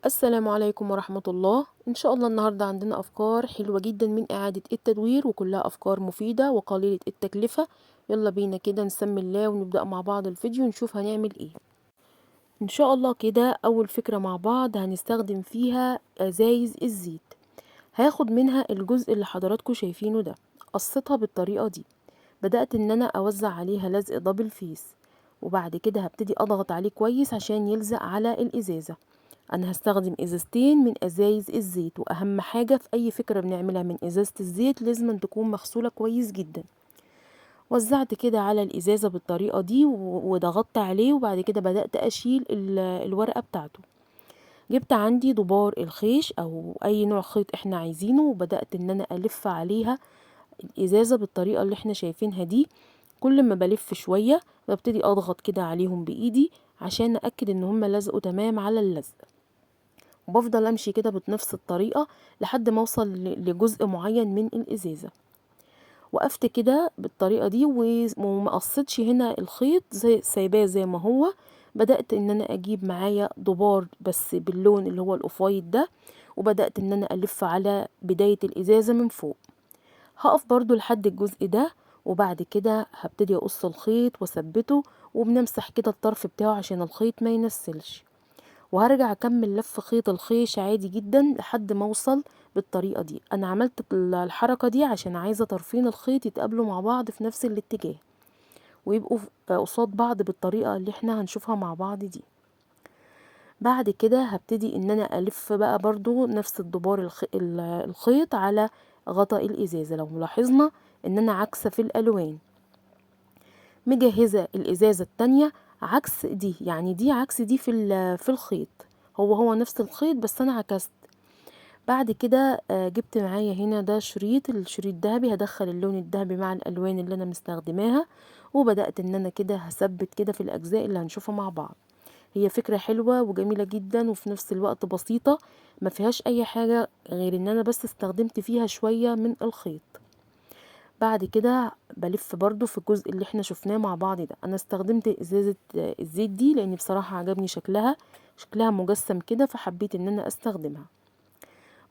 السلام عليكم ورحمة الله. إن شاء الله النهاردة عندنا أفكار حلوة جدا من إعادة التدوير، وكلها أفكار مفيدة وقليلة التكلفة. يلا بينا كده نسمي الله ونبدأ مع بعض الفيديو نشوف هنعمل إيه. إن شاء الله كده أول فكرة مع بعض هنستخدم فيها أزايز الزيت. هاخد منها الجزء اللي حضراتكم شايفينه ده، قصيتها بالطريقة دي. بدأت إن أنا أوزع عليها لزق دبل فيس، وبعد كده هبتدي أضغط عليه كويس عشان يلزق على الإزازة. انا هستخدم ازازتين من ازايز الزيت، واهم حاجة في اي فكرة بنعملها من ازازة الزيت لازم أن تكون مغسولة كويس جدا. وزعت كده على الازازة بالطريقة دي وضغطت عليه، وبعد كده بدأت اشيل الورقة بتاعته. جبت عندي دبار الخيش او اي نوع خيط احنا عايزينه، وبدأت ان انا الف عليها الازازة بالطريقة اللي احنا شايفينها دي. كل ما بلف شوية ببتدي اضغط كده عليهم بايدي عشان اكد ان هم لزقوا تمام على اللزق، وبفضل امشي كده بنفس الطريقة لحد ما اوصل لجزء معين من الازازة. وقفت كده بالطريقة دي وما قصيتش هنا الخيط، زي سايباه زي ما هو. بدأت ان انا اجيب معايا دبار بس باللون اللي هو الاوفايت ده، وبدأت ان انا الف على بداية الازازة من فوق. هقف برضو لحد الجزء ده، وبعد كده هبتدي اقص الخيط واثبته، وبنمسح كده الطرف بتاعه عشان الخيط ما ينسلش. وهرجع اكمل لف خيط الخيش عادي جدا لحد ما اوصل بالطريقة دي. انا عملت الحركة دي عشان عايزة طرفين الخيط يتقابلوا مع بعض في نفس الاتجاه، ويبقوا قصاد بعض بالطريقة اللي احنا هنشوفها مع بعض دي. بعد كده هبتدي ان انا الف بقى برضو نفس الدبار الخيط على غطاء الازازة. لو لاحظنا ان انا عكسة في الالوان، مجهزة الازازة التانية عكس دي، يعني دي عكس دي في الخيط. هو نفس الخيط بس انا عكست. بعد كده جبت معايا هنا ده الشريط ذهبي، هدخل اللون الذهبي مع الالوان اللي انا مستخدماها، وبدأت ان انا كده هثبت كده في الاجزاء اللي هنشوفها مع بعض. هي فكرة حلوة وجميلة جدا وفي نفس الوقت بسيطة، ما فيهاش اي حاجة غير ان انا بس استخدمت فيها شوية من الخيط. بعد كده بلف برضو في الجزء اللي احنا شفناه مع بعض ده. انا استخدمت ازازة الزيت دي لان بصراحة عجبني شكلها مجسم كده، فحبيت ان انا استخدمها.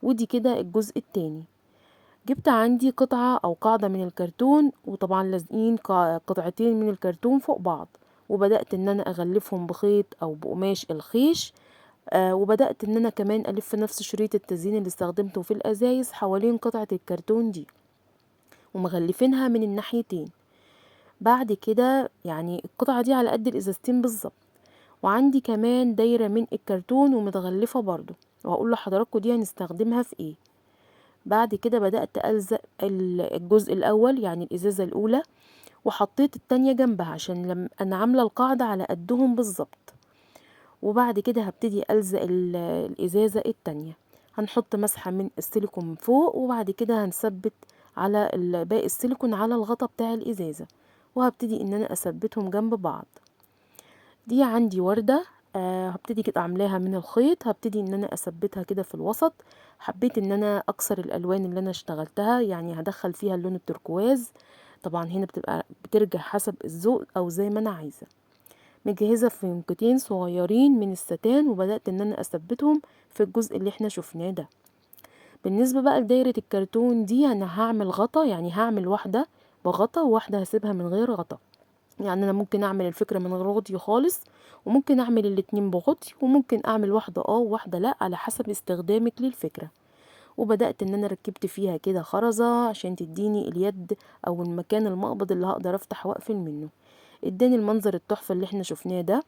ودي كده الجزء التاني. جبت عندي قطعة او قاعدة من الكرتون، وطبعا لازقين قطعتين من الكرتون فوق بعض، وبدأت ان انا اغلفهم بخيط او بقماش الخيش. وبدأت ان انا كمان الف نفس شريط التزيين اللي استخدمته في الازايز حوالين قطعة الكرتون دي، ومغلفينها من الناحيتين. بعد كده يعني القطعة دي على قد الازازتين بالظبط. وعندي كمان دايرة من الكرتون ومتغلفة برضو، وهقول لحضراتكم دي هنستخدمها في ايه. بعد كده بدأت ألزق الجزء الأول يعني الإزازة الأولى، وحطيت التانية جنبها عشان لما أنا عاملة القاعدة على قدهم بالظبط. وبعد كده هبتدي ألزق الإزازة التانية. هنحط مسحة من السيليكون من فوق، وبعد كده هنثبت على باقي السيليكون على الغطا بتاع الإزازة، وهبتدي إن أنا أثبتهم جنب بعض. دي عندي وردة، هبتدي كده اعملها من الخيط، هبتدي ان انا اثبتها كده في الوسط. حبيت ان انا اكسر الالوان اللي انا اشتغلتها، يعني هدخل فيها اللون التركواز. طبعا هنا بترجع حسب الذوق او زي ما انا عايزة. مجهزة فيونكتين صغيرين من الستان، وبدأت ان انا اثبتهم في الجزء اللي احنا شفناه ده. بالنسبة بقى لدايرة الكرتون دي انا هعمل غطا، يعني هعمل واحدة بغطا وواحدة هسيبها من غير غطا. يعني انا ممكن اعمل الفكرة من غير غطي خالص، وممكن اعمل الاتنين بغطي، وممكن اعمل واحدة وواحدة لا على حسب استخدامك للفكرة. وبدأت ان انا ركبت فيها كده خرزة عشان تديني اليد او المكان المقبض اللي هقدر افتح واقفل منه. اداني المنظر التحفة اللي احنا شفناه ده.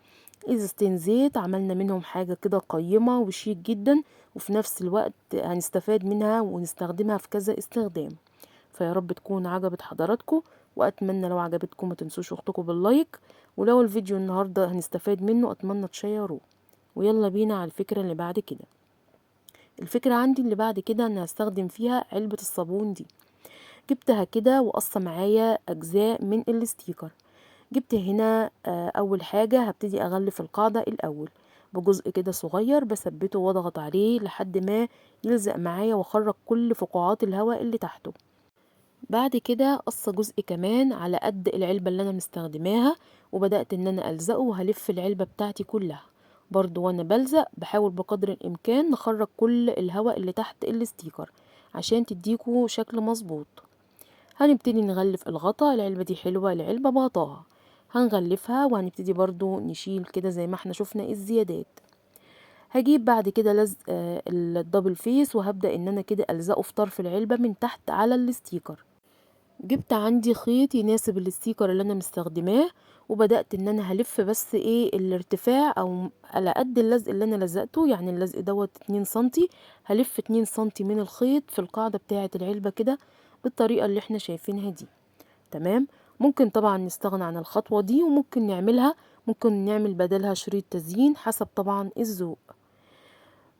ازازتين زيت عملنا منهم حاجة كده قيمة وشيك جدا، وفي نفس الوقت هنستفاد منها ونستخدمها في كذا استخدام. فيا رب تكون عجبت حضراتكم، واتمنى لو عجبتكم ما تنسوش اختكم باللايك، ولو الفيديو النهارده هنستفاد منه اتمنى تشيروه. ويلا بينا على الفكرة اللي بعد كده. الفكرة عندي اللي بعد كده انا هستخدم فيها علبة الصابون دي. جبتها كده وقصة معايا اجزاء من الستيكر. جبت هنا اول حاجة هبتدي اغلف القاعدة الاول بجزء كده صغير، بثبته واضغط عليه لحد ما يلزق معايا واخرج كل فقاعات الهواء اللي تحته. بعد كده قص جزء كمان على قد العلبة اللي انا مستخدماها، وبدأت ان انا الزقه وهلف العلبة بتاعتي كلها. برضو وانا بلزق بحاول بقدر الامكان نخرج كل الهواء اللي تحت الاستيكر عشان تديكوا شكل مظبوط. هنبتدي نغلف الغطا، العلبة دي حلوة، العلبة بغطاها هنغلفها، وهنبتدي برضو نشيل كده زي ما احنا شفنا الزيادات. هجيب بعد كده لزق الدبل فيس، وهبدأ ان انا كده الزقه في طرف العلبة من تحت على الاستيكر. جبت عندي خيط يناسب الاستيكر اللي انا مستخدماه، وبدأت ان انا هلف بس ايه الارتفاع او على قد اللزق اللي انا لزقته، يعني اللزق دوت 2 سنتي، هلف 2 سنتي من الخيط في القاعدة بتاعة العلبة كده بالطريقة اللي احنا شايفينها دي. تمام. ممكن طبعا نستغنى عن الخطوة دي، وممكن نعملها، ممكن نعمل بدلها شريط تزيين حسب طبعا الذوق.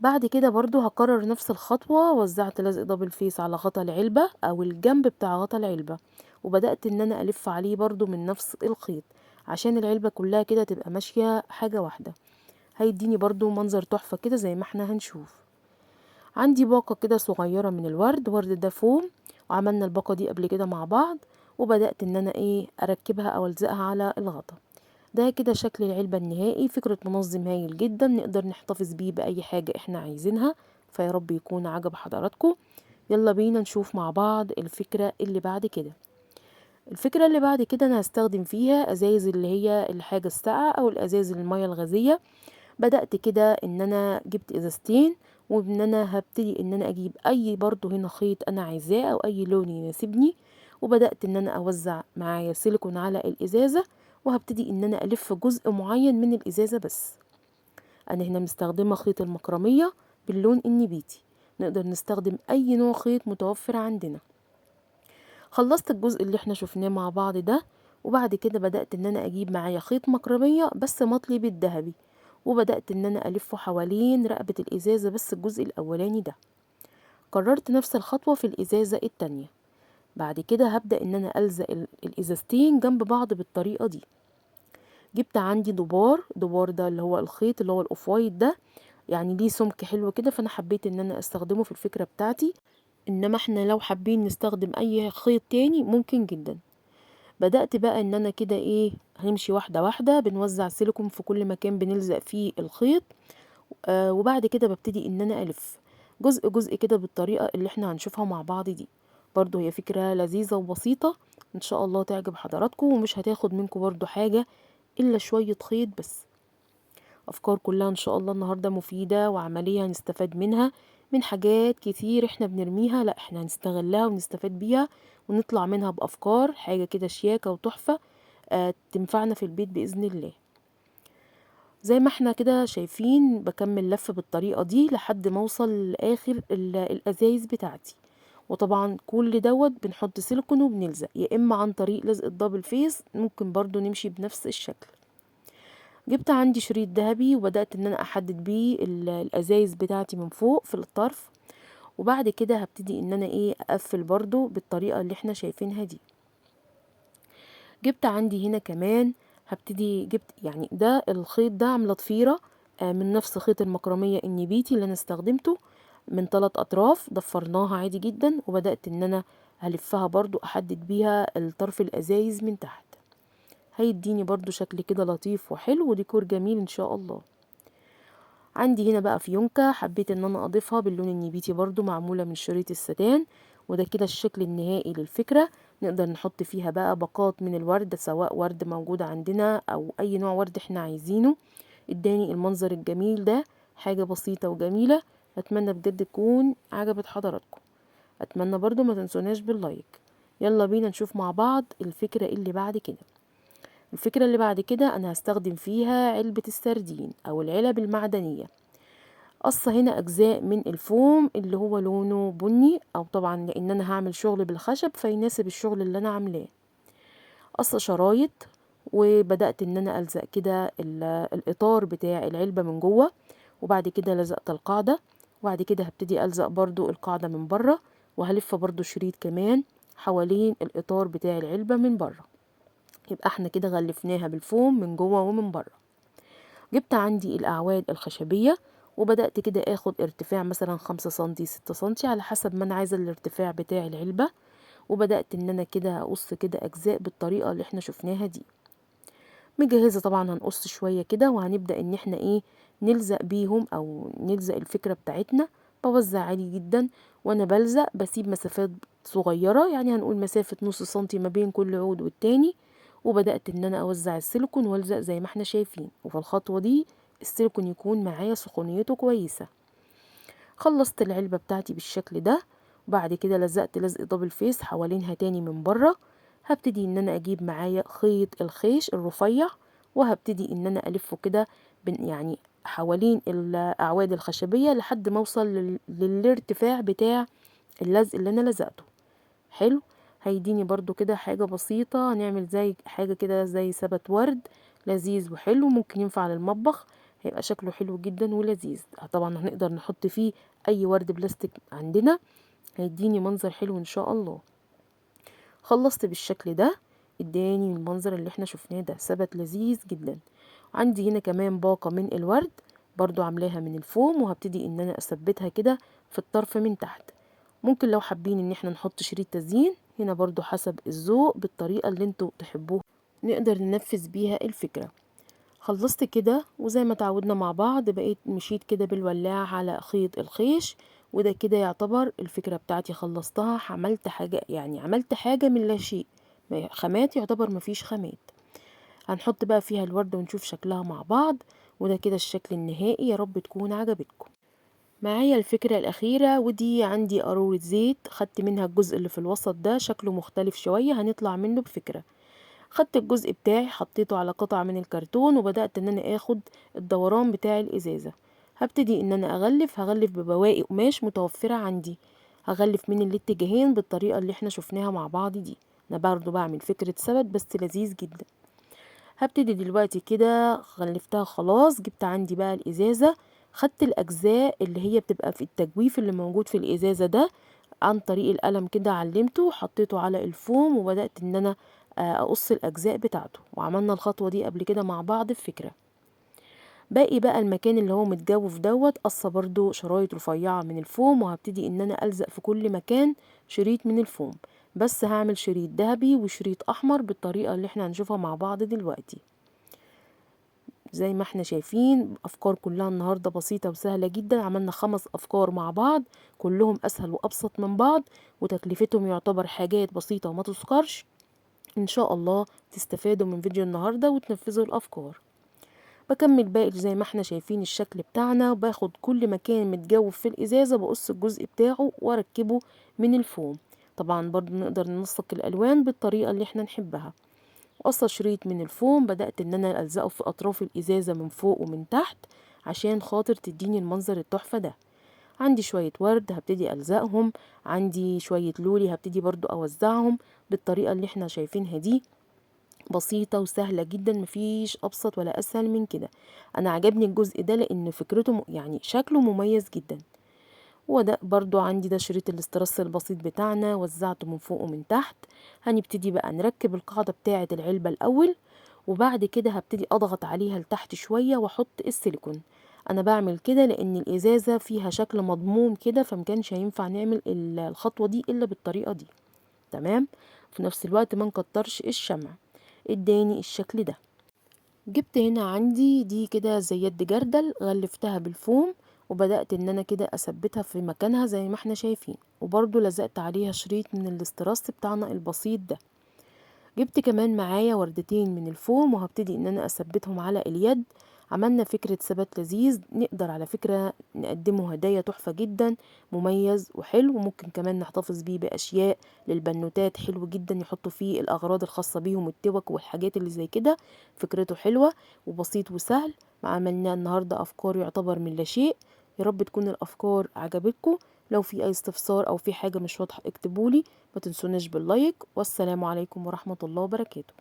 بعد كده برضو هكرر نفس الخطوة، وزعت لزق دبل فيس على غطا العلبة او الجنب بتاع غطا العلبة، وبدأت ان انا الف عليه برضو من نفس الخيط عشان العلبة كلها كده تبقى ماشية حاجة واحدة. هيديني برضو منظر تحفة كده زي ما احنا هنشوف. عندي باقة كده صغيرة من الورد، ورد ده فوم، وعملنا الباقة دي قبل كده مع بعض، وبدأت ان انا ايه اركبها او الزقها على الغطا. ده كده شكل العلبة النهائي، فكرة منظم هايل جدا نقدر نحتفظ بيه بأي حاجة احنا عايزينها. فيا رب يكون عجب حضراتكم. يلا بينا نشوف مع بعض الفكرة اللي بعد كده. الفكرة اللي بعد كده انا هستخدم فيها ازايز اللي هي الحاجة الساقعة او الازايز المية الغازية. بدأت كده ان انا جبت ازازتين، وان انا هبتدي ان انا اجيب اي برضو هنا خيط انا عايزاه او اي لون يناسبني، وبدأت ان انا اوزع معايا سيليكون على الازازة، وهبتدي ان انا الف جزء معين من الازازة بس. انا هنا مستخدمة خيط المكرمية باللون النبيتي، نقدر نستخدم اي نوع خيط متوفر عندنا. خلصت الجزء اللي احنا شفناه مع بعض ده، وبعد كده بدأت ان انا اجيب معايا خيط مكرمية بس مطلي بالذهبي، وبدأت ان انا الفه حوالين رقبة الازازة بس الجزء الاولاني ده. كررت نفس الخطوة في الازازة التانية. بعد كده هبدأ ان انا الزق الازازتين جنب بعض بالطريقة دي. جبت عندي دبار ده اللي هو الخيط اللي هو الاوف وايت ده، يعني ليه سمك حلو كده، فانا حبيت ان انا استخدمه في الفكرة بتاعتي. انما احنا لو حابين نستخدم اي خيط تاني ممكن جدا. بدأت بقى ان انا كده ايه هنمشي واحدة واحدة، بنوزع سيليكون في كل مكان بنلزق فيه الخيط. وبعد كده ببتدي ان انا الف جزء جزء كده بالطريقة اللي احنا هنشوفها مع بعض دي. برضو هي فكرة لذيذة وبسيطة، ان شاء الله تعجب حضراتكم، ومش هتاخد منكم برضو حاجة الا شوية خيط بس. افكار كلها ان شاء الله النهاردة مفيدة وعملية هنستفاد منها، من حاجات كتير احنا بنرميها لا احنا هنستغلها ونستفاد بيها، ونطلع منها بافكار حاجة كده شياكة وتحفة تنفعنا في البيت بإذن الله. زي ما احنا كده شايفين بكمل لف بالطريقة دي لحد ما اوصل لاخر الازايز بتاعتي. وطبعا كل دوت بنحط سيليكون وبنلزق، يا اما عن طريق لزق الدبل فيس، ممكن برضو نمشي بنفس الشكل. جبت عندي شريط ذهبي، وبدأت ان انا احدد بيه الازايز بتاعتي من فوق في الطرف، وبعد كده هبتدي ان انا ايه اقفل برضو بالطريقة اللي احنا شايفينها دي. جبت عندي هنا كمان، جبت يعني ده الخيط ده عامله ضفيره من نفس خيط المكرميه النبيتي اللي انا استخدمته، من 3 اطراف ضفرناها عادي جدا، وبدات ان انا هلفها برضو احدد بيها الطرف الازايز من تحت. هيديني برضو شكل كده لطيف وحلو وديكور جميل ان شاء الله. عندي هنا بقى فيونكة حبيت ان انا اضيفها باللون النبيتي برضو معمولة من شريط الستان، وده كده الشكل النهائي للفكرة. نقدر نحط فيها بقى باقات من الورد، سواء ورد موجود عندنا او اي نوع ورد احنا عايزينه. اداني المنظر الجميل ده، حاجة بسيطة وجميلة. اتمنى بجد تكون عجبت حضراتكم. اتمنى برضو ما تنسوناش باللايك. يلا بينا نشوف مع بعض الفكرة اللي بعد كده. الفكرة اللي بعد كده انا هستخدم فيها علبة السردين او العلب المعدنية. قصة هنا اجزاء من الفوم اللي هو لونه بني، او طبعا لان انا هعمل شغل بالخشب فيناسب الشغل اللي انا عاملاه. قصة شرايط، وبدأت ان انا الزق كده الاطار بتاع العلبة من جوه، وبعد كده لزقت القاعدة، وبعد كده هبتدي الزق برضو القاعدة من بره، وهلف برضو شريط كمان حوالين الاطار بتاع العلبة من بره. يبقى احنا كده غلفناها بالفوم من جوه ومن بره. جبت عندي الأعواد الخشبية، وبدأت كده اخد ارتفاع مثلا 5 سنتي 6 سنتي على حسب ما انا عايزة الارتفاع بتاع العلبة، وبدأت ان انا كده اقص كده اجزاء بالطريقة اللي احنا شفناها دي. مجهزة طبعا هنقص شوية كده، وهنبدأ ان احنا ايه نلزق بيهم أو نلزق الفكرة بتاعتنا. بوزع عادي جدا، وأنا بلزق بسيب مسافات صغيرة، يعني هنقول مسافة نص سنتي ما بين كل عود والتاني. وبدأت ان انا اوزع السيليكون والزق زي ما احنا شايفين، وفي الخطوة دي السيليكون يكون معايا سخونيته كويسة. خلصت العلبة بتاعتي بالشكل ده، وبعد كده لزقت لزق دبل فيس حوالينها تاني من بره. هبتدي ان انا اجيب معايا خيط الخيش الرفيع، وهبتدي ان انا الفه كده يعني حوالين الاعواد الخشبية لحد ما اوصل للارتفاع بتاع اللزق اللي انا لزقته. حلو. هيديني برضو كده حاجة بسيطة، هنعمل زي حاجة كده زي سبت ورد لذيذ وحلو، ممكن ينفع للمطبخ، هيبقى شكله حلو جدا ولذيذ. طبعا هنقدر نحط فيه اي ورد بلاستيك عندنا، هيديني منظر حلو ان شاء الله. خلصت بالشكل ده، اداني المنظر اللي احنا شفناه ده، ثبت لذيذ جدا. عندي هنا كمان باقة من الورد برضو عاملاها من الفوم، وهبتدي ان انا اثبتها كده في الطرف من تحت. ممكن لو حابين ان احنا نحط شريط تزيين هنا برضو حسب الذوق، بالطريقة اللي انتوا تحبوها نقدر ننفذ بيها الفكرة. خلصت كده، وزي ما تعودنا مع بعض بقيت مشيت كده بالولاعة على خيط الخيش، وده كده يعتبر الفكرة بتاعتي خلصتها. عملت حاجة، يعني عملت حاجة من لا شيء، خامات يعتبر مفيش خامات. هنحط بقى فيها الوردة ونشوف شكلها مع بعض، وده كده الشكل النهائي. يا رب تكون عجبتكم. معايا الفكرة الأخيرة، ودي عندي قارورة زيت، خدت منها الجزء اللي في الوسط ده شكله مختلف شوية، هنطلع منه بفكرة. خدت الجزء بتاعي حطيته على قطعة من الكرتون، وبدأت ان انا اخد الدوران بتاع الازازة. هبتدي ان انا هغلف ببواقي قماش متوفرة عندي، هغلف من الاتجاهين بالطريقة اللي احنا شفناها مع بعض دي. انا برضو بعمل فكرة ثبت بس لذيذ جدا. هبتدي دلوقتي كده، غلفتها خلاص، جبت عندي بقى الازازة. خدت الاجزاء اللي هي بتبقى في التجويف اللي موجود في الازازة ده، عن طريق القلم كده علمته وحطيته على الفوم، وبدأت ان انا اقص الاجزاء بتاعته. وعملنا الخطوة دي قبل كده مع بعض في فكرة. باقي بقى المكان اللي هو متجوف دوت، قصة برضو شرايط رفيعة من الفوم، وهبتدي ان انا الزق في كل مكان شريط من الفوم. بس هعمل شريط ذهبي وشريط احمر بالطريقة اللي احنا هنشوفها مع بعض دلوقتي. زي ما احنا شايفين افكار كلها النهاردة بسيطة وسهلة جدا. عملنا 5 افكار مع بعض، كلهم اسهل وابسط من بعض، وتكلفتهم يعتبر حاجات بسيطة وما تذكرش. ان شاء الله تستفادوا من فيديو النهاردة وتنفذوا الافكار. بكمل باقي زي ما احنا شايفين الشكل بتاعنا، وباخد كل مكان متجوف في الازازة بقص الجزء بتاعه واركبه من الفوم. طبعا برضو نقدر ننسق الالوان بالطريقة اللي احنا نحبها. قصة شريط من الفوم بدأت ان انا الزقه في اطراف الازازة من فوق ومن تحت، عشان خاطر تديني المنظر التحفة ده. عندي شوية ورد هبتدي ألزقهم، عندي شوية لولي هبتدي برضو أوزعهم بالطريقة اللي احنا شايفينها دي. بسيطة وسهلة جدا، مفيش أبسط ولا أسهل من كده. أنا عجبني الجزء ده لأن فكرته يعني شكله مميز جدا. وده برضو عندي ده شريط الاسترس البسيط بتاعنا، وزعته من فوق ومن تحت. هنبتدي بقى نركب القاعدة بتاعة العلبة الأول، وبعد كده هبتدي أضغط عليها لتحت شوية وأحط السيليكون. أنا بعمل كده لأن الإزازة فيها شكل مضموم كده، فمكانش هينفع نعمل الخطوة دي إلا بالطريقة دي. تمام. في نفس الوقت ما نكترش الشمع. اداني الشكل ده. جبت هنا عندي دي كده زي يد جردل، غلفتها بالفوم، وبدأت ان انا كده اثبتها في مكانها زي ما احنا شايفين، وبرضو لزقت عليها شريط من الاستراس بتاعنا البسيط ده. جبت كمان معايا وردتين من الفوم، وهبتدي ان انا اثبتهم على اليد. عملنا فكرة ثبات لذيذ، نقدر على فكرة نقدمه هدايا تحفة جدا، مميز وحلو. وممكن كمان نحتفظ بيه بأشياء للبنوتات، حلو جدا يحطوا فيه الأغراض الخاصة بيهم، التوك والحاجات اللي زي كده. فكرته حلوة وبسيط وسهل. عملنا النهاردة أفكار يعتبر من لا شيء. يا رب تكون الأفكار عجبتكم. لو في أي استفسار أو في حاجة مش واضحة اكتبولي. ما تنسوناش باللايك، والسلام عليكم ورحمة الله وبركاته.